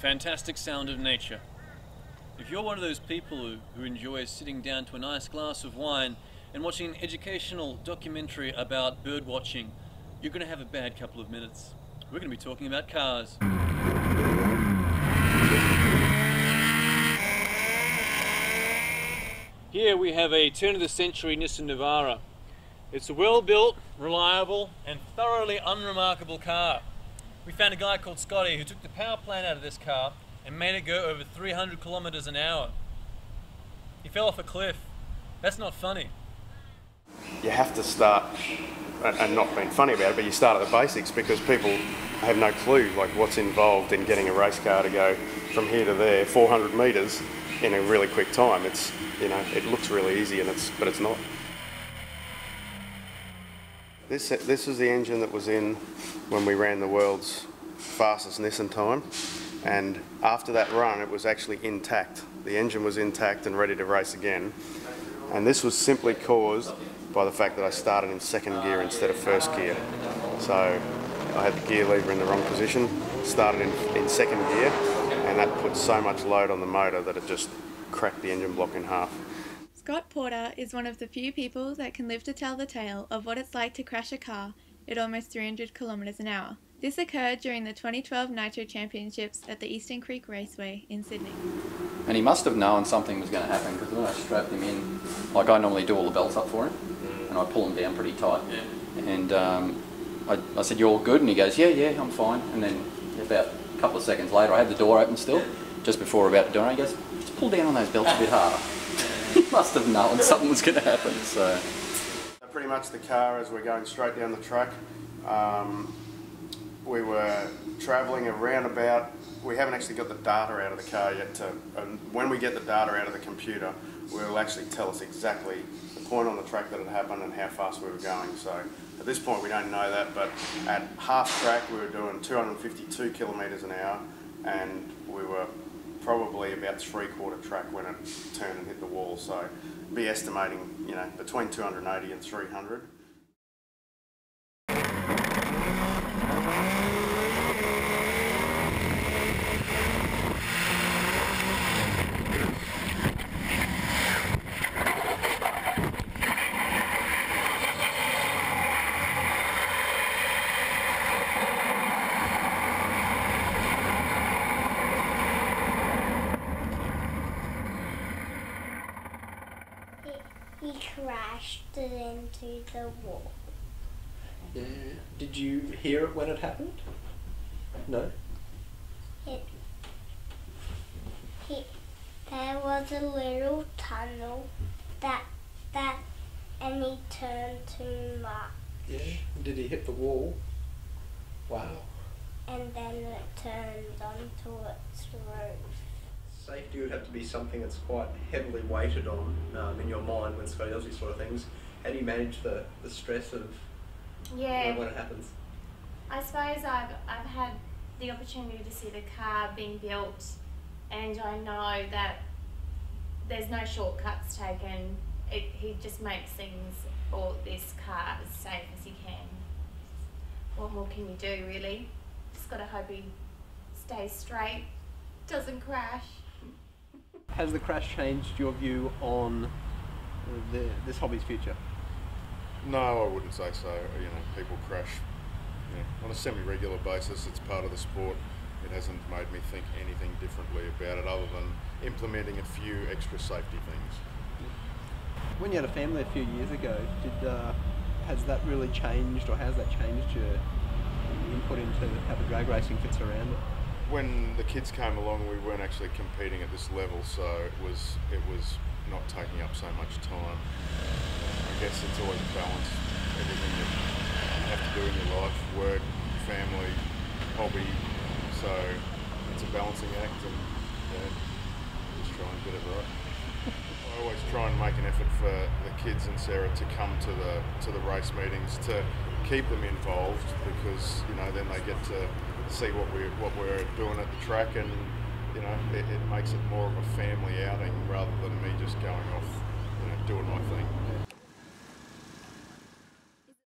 fantastic sound of nature. If you're one of those people who enjoys sitting down to a nice glass of wine and watching an educational documentary about bird watching, you're going to have a bad couple of minutes. We're going to be talking about cars. Here we have a turn-of-the-century Nissan Navara. It's a well-built, reliable and thoroughly unremarkable car. We found a guy called Scotty who took the power plant out of this car and made it go over 300 kilometers an hour. He fell off a cliff. That's not funny. You have to start, and not being funny about it, but you start at the basics because people have no clue like what's involved in getting a race car to go from here to there 400 metres in a really quick time. It's, you know, it looks really easy but it's not. This is the engine that was in when we ran the world's fastest Nissan time, and after that run it was actually intact. The engine was intact and ready to race again, and this was simply caused by the fact that I started in second gear instead of first gear. So I had the gear lever in the wrong position, started in second gear, and that put so much load on the motor that it just cracked the engine block in half. Scott Porter is one of the few people that can live to tell the tale of what it's like to crash a car at almost 300 kilometres an hour. This occurred during the 2012 Nitro Championships at the Eastern Creek Raceway in Sydney. And he must have known something was going to happen because when I strapped him in, like I normally do all the belts up for him, and I pull him down pretty tight. And I said, "You're all good?" And he goes, yeah, I'm fine. And then about a couple of seconds later, I had the door open still, just before we're about to do it. He goes, "Just pull down on those belts a bit harder." He must have known something was going to happen. So pretty much the car, as we're going straight down the track, we were travelling around about, we haven't actually got the data out of the car yet, when we get the data out of the computer, will actually tell us exactly the point on the track that it happened and how fast we were going. So at this point we don't know that, but at half track we were doing 252 kilometres an hour, and we were probably about 3/4 track when it turned and hit the wall. So be estimating, you know, between 280 and 300. He crashed it into the wall. Yeah. Did you hear it when it happened? No? There was a little tunnel and he turned too much. Yeah. Did he hit the wall? Wow. And then it turned onto its roof. Safety would have to be something that's quite heavily weighted on in your mind when Scotty does these sort of things. How do you manage the stress of when it happens? I suppose I've had the opportunity to see the car being built, and I know that there's no shortcuts taken. He just makes things, or this car, as safe as he can. What more can you do, really? Just gotta hope he stays straight, doesn't crash. Has the crash changed your view on this hobby's future? No, I wouldn't say so. You know, people crash on a semi-regular basis. It's part of the sport. It hasn't made me think anything differently about it other than implementing a few extra safety things. When you had a family a few years ago, has that really changed, or has that changed your input into how the drag racing fits around it? When the kids came along, we weren't actually competing at this level, so it was not taking up so much time. I guess it's always a balance. Everything that you have to do in your life, work, family, hobby. So it's a balancing act, and just try and get it right. I always try and make an effort for the kids and Sarah to come to the race meetings, to keep them involved, because then they get to see what we're doing at the track, and it makes it more of a family outing rather than me just going off doing my thing.